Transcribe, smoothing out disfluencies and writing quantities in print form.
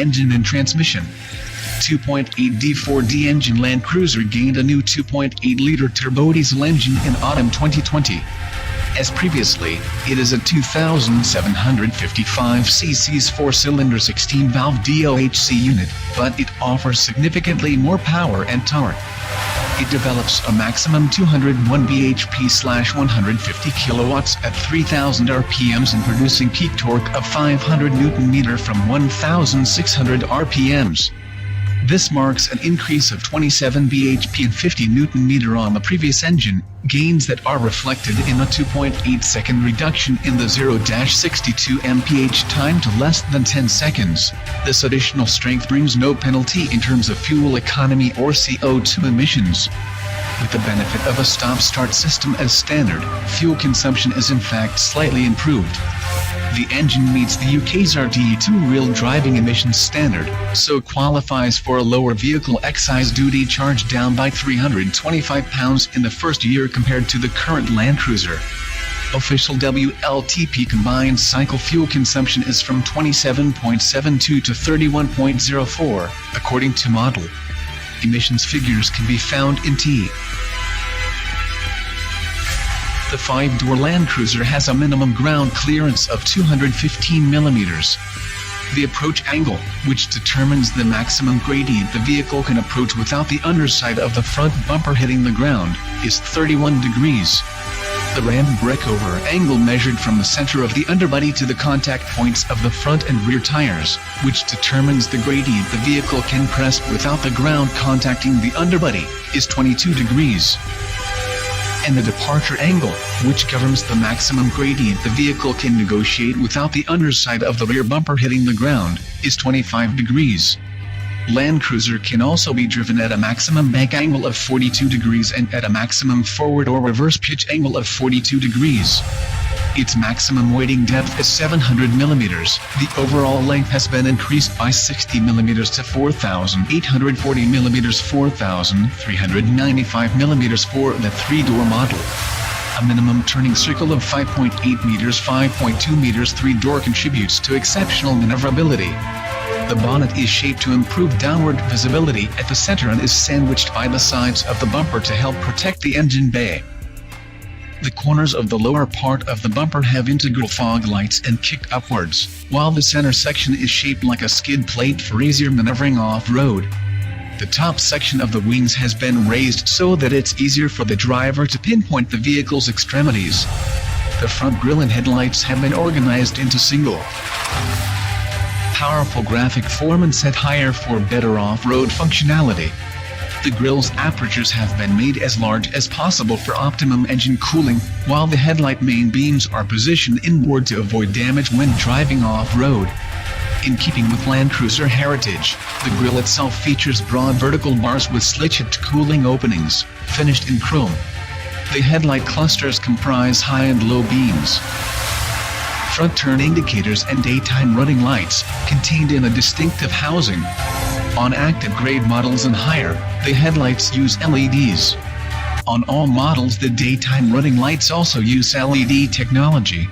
engine and transmission. 2.8 D4D engine. Land Cruiser gained a new 2.8-liter turbo diesel engine in autumn 2020. As previously, it is a 2,755 cc's 4-cylinder 16-valve DOHC unit, but it offers significantly more power and torque. It develops a maximum 201 bhp/150 kilowatts at 3,000 RPMs and producing peak torque of 500 Nm from 1,600 RPMs. This marks an increase of 27 bhp and 50 Nm on the previous engine, gains that are reflected in a 2.8-second reduction in the 0-62 mph time to less than 10 seconds. This additional strength brings no penalty in terms of fuel economy or CO2 emissions. With the benefit of a stop-start system as standard, fuel consumption is in fact slightly improved. The engine meets the UK's RDE two-wheel driving emissions standard, so qualifies for a lower vehicle excise duty charge, down by £325 in the first year compared to the current Land Cruiser. Official WLTP combined cycle fuel consumption is from 27.72 to 31.04, according to model. Emissions figures can be found in T. The 5-door Land Cruiser has a minimum ground clearance of 215 mm. The approach angle, which determines the maximum gradient the vehicle can approach without the underside of the front bumper hitting the ground, is 31 degrees. The ram breakover angle measured from the center of the underbody to the contact points of the front and rear tires, which determines the gradient the vehicle can crest without the ground contacting the underbody, is 22 degrees. And the departure angle, which governs the maximum gradient the vehicle can negotiate without the underside of the rear bumper hitting the ground, is 25 degrees. Land Cruiser can also be driven at a maximum bank angle of 42 degrees and at a maximum forward or reverse pitch angle of 42 degrees. Its maximum wading depth is 700 mm. The overall length has been increased by 60 mm to 4,840 mm, 4,395 mm for the 3-door model. A minimum turning circle of 5.8 meters, 5.2 meters 3-door contributes to exceptional maneuverability. The bonnet is shaped to improve downward visibility at the center and is sandwiched by the sides of the bumper to help protect the engine bay. The corners of the lower part of the bumper have integral fog lights and kick upwards, while the center section is shaped like a skid plate for easier maneuvering off-road. The top section of the wings has been raised so that it's easier for the driver to pinpoint the vehicle's extremities. The front grille and headlights have been organized into single powerful graphic form and set higher for better off-road functionality. The grille's apertures have been made as large as possible for optimum engine cooling, while the headlight main beams are positioned inboard to avoid damage when driving off-road. In keeping with Land Cruiser heritage, the grille itself features broad vertical bars with slit-tipped cooling openings, finished in chrome. The headlight clusters comprise high and low beams, front turn indicators and daytime running lights, contained in a distinctive housing. On active grade models and higher, the headlights use LEDs. On all models, the daytime running lights also use LED technology.